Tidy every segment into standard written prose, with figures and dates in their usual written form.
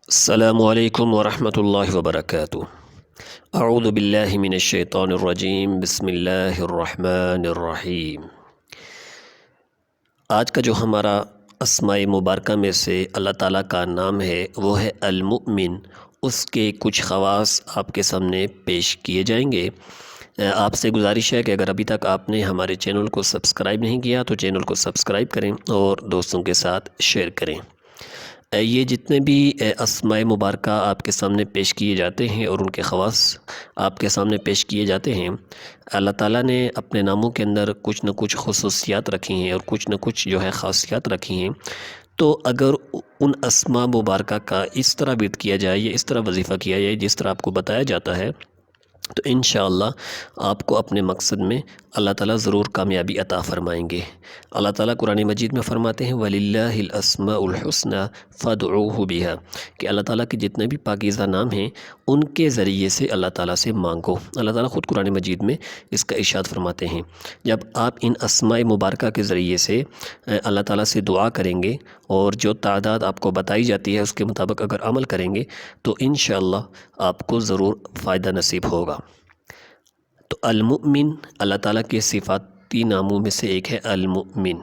السلام علیکم ورحمۃ اللہ وبرکاتہ۔ اعوذ باللہ من الشیطان الرجیم، بسم اللہ الرحمن الرحیم۔ آج کا جو ہمارا اسماء مبارکہ میں سے اللہ تعالیٰ کا نام ہے وہ ہے المؤمن۔ اس کے کچھ خواص آپ کے سامنے پیش کیے جائیں گے۔ آپ سے گزارش ہے کہ اگر ابھی تک آپ نے ہمارے چینل کو سبسکرائب نہیں کیا تو چینل کو سبسکرائب کریں اور دوستوں کے ساتھ شیئر کریں۔ یہ جتنے بھی اسماء مبارکہ آپ کے سامنے پیش کیے جاتے ہیں اور ان کے خواص آپ کے سامنے پیش کیے جاتے ہیں، اللہ تعالیٰ نے اپنے ناموں کے اندر کچھ نہ کچھ خصوصیات رکھی ہیں اور کچھ نہ کچھ جو ہے خاصیات رکھی ہیں۔ تو اگر ان اسماء مبارکہ کا اس طرح ورد کیا جائے یا اس طرح وظیفہ کیا جائے جس طرح آپ کو بتایا جاتا ہے تو انشاءاللہ آپ کو اپنے مقصد میں اللہ تعالیٰ ضرور کامیابی عطا فرمائیں گے۔ اللہ تعالیٰ قرآن مجید میں فرماتے ہیں وَلِلَّهِ الْأَسْمَاءُ الْحُسْنَى فَادْعُوهُ بِهَا، کہ اللہ تعالیٰ کے جتنے بھی پاکیزہ نام ہیں ان کے ذریعے سے اللہ تعالیٰ سے مانگو۔ اللہ تعالیٰ خود قرآن مجید میں اس کا ارشاد فرماتے ہیں جب آپ ان اسماء مبارکہ کے ذریعے سے اللہ تعالیٰ سے دعا کریں گے اور جو تعداد آپ کو بتائی جاتی ہے اس کے مطابق اگر عمل کریں گے تو انشاءاللہ آپ کو ضرور فائدہ نصیب ہوگا۔ تو المؤمن اللہ تعالیٰ کے صفاتی ناموں میں سے ایک ہے المؤمن۔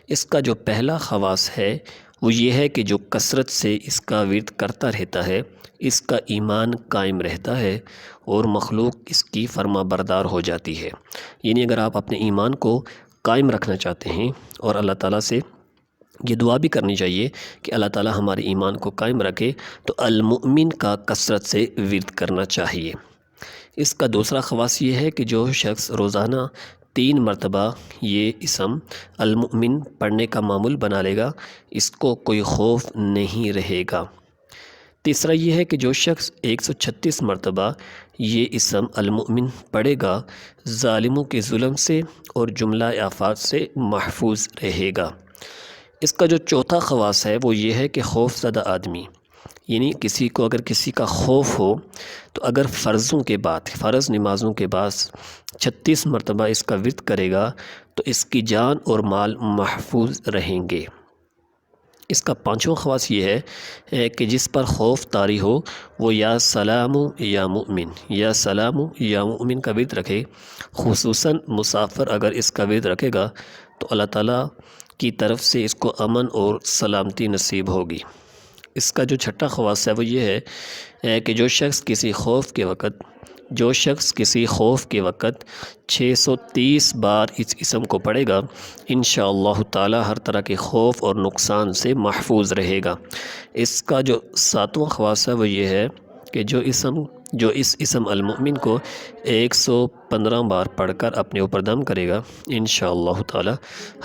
اس کا جو پہلا خواص ہے وہ یہ ہے کہ جو کثرت سے اس کا ورد کرتا رہتا ہے اس کا ایمان قائم رہتا ہے اور مخلوق اس کی فرما بردار ہو جاتی ہے۔ یعنی اگر آپ اپنے ایمان کو قائم رکھنا چاہتے ہیں اور اللہ تعالیٰ سے یہ دعا بھی کرنی چاہیے کہ اللہ تعالیٰ ہمارے ایمان کو قائم رکھے تو المؤمن کا کثرت سے ورد کرنا چاہیے۔ اس کا دوسرا خواص یہ ہے کہ جو شخص روزانہ 3 مرتبہ یہ اسم المؤمن پڑھنے کا معمول بنا لے گا اس کو کوئی خوف نہیں رہے گا۔ تیسرا یہ ہے کہ جو شخص 136 مرتبہ یہ اسم المؤمن پڑھے گا ظالموں کے ظلم سے اور جملہ آفات سے محفوظ رہے گا۔ اس کا جو چوتھا خواص ہے وہ یہ ہے کہ خوف زدہ آدمی، یعنی کسی کو اگر کسی کا خوف ہو تو اگر فرض نمازوں کے بعد 36 مرتبہ اس کا ورد کرے گا تو اس کی جان اور مال محفوظ رہیں گے۔ اس کا پانچواں خواص یہ ہے کہ جس پر خوف طاری ہو وہ یا سلام یا مؤمن یا سلام یا مؤمن کا ورد رکھے۔ خصوصاً مسافر اگر اس کا ورد رکھے گا تو اللہ تعالیٰ کی طرف سے اس کو امن اور سلامتی نصیب ہوگی۔ اس کا جو چھٹا خواص ہے وہ یہ ہے کہ جو شخص کسی خوف کے وقت 630 بار اس اسم کو پڑھے گا انشاءاللہ تعالی ہر طرح کے خوف اور نقصان سے محفوظ رہے گا۔ اس کا جو ساتواں خواص ہے وہ یہ ہے کہ جو اس اسم المؤمن کو 115 بار پڑھ کر اپنے اوپر دم کرے گا انشاءاللہ تعالی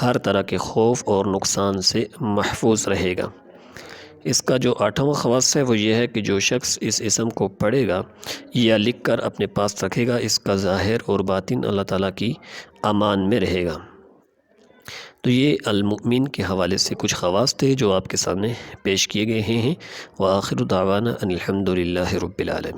ہر طرح کے خوف اور نقصان سے محفوظ رہے گا۔ اس کا جو 8واں خواص ہے وہ یہ ہے کہ جو شخص اس اسم کو پڑھے گا یا لکھ کر اپنے پاس رکھے گا اس کا ظاہر اور باطن اللہ تعالیٰ کی امان میں رہے گا۔ تو یہ المؤمن کے حوالے سے کچھ خواص تھے جو آپ کے سامنے پیش کیے گئے ہیں۔ وآخر دعوانا ان الحمد للہ رب العالمین۔